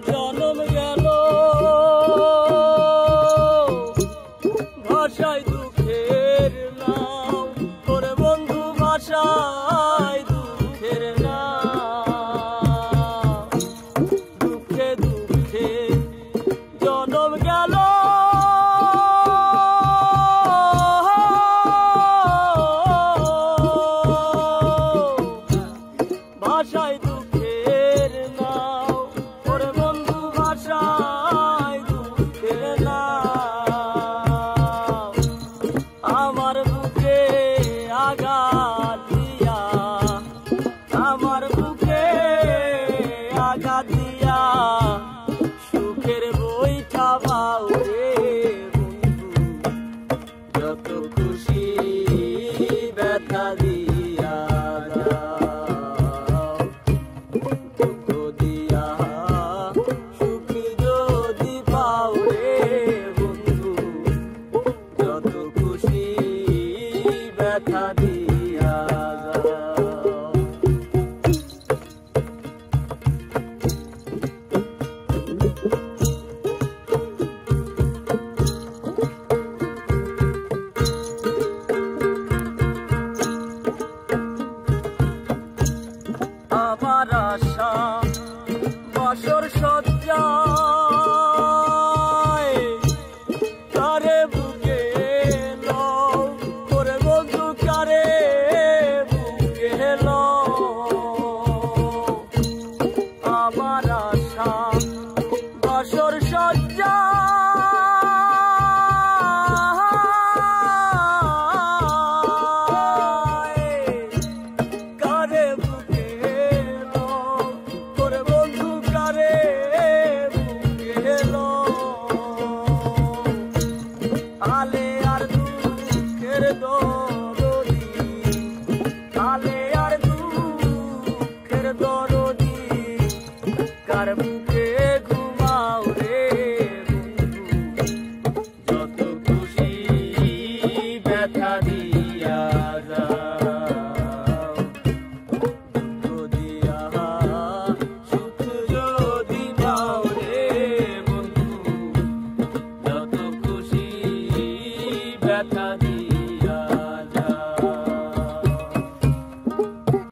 জনম গেল ভাষায় দুঃখের নাম, তোর বন্ধু ভাষায় দুঃখের নাম। দুঃখে দুঃখে জনম গেল ভাষায় দুঃখের নাম, তোর বন্ধু ভাষায় দুঃখের নাম। আমার বুকে আঘাত দিয়া, আমার বুকে আঘাত দিয়া সুখের বইটা পাও রে বন্ধু, যত খুশি ব্যথা দিয়া দাও। দুঃখ দিয়া সুখ যদি পাও রে বন্ধু, যত খুশি ব্যথা দিয়া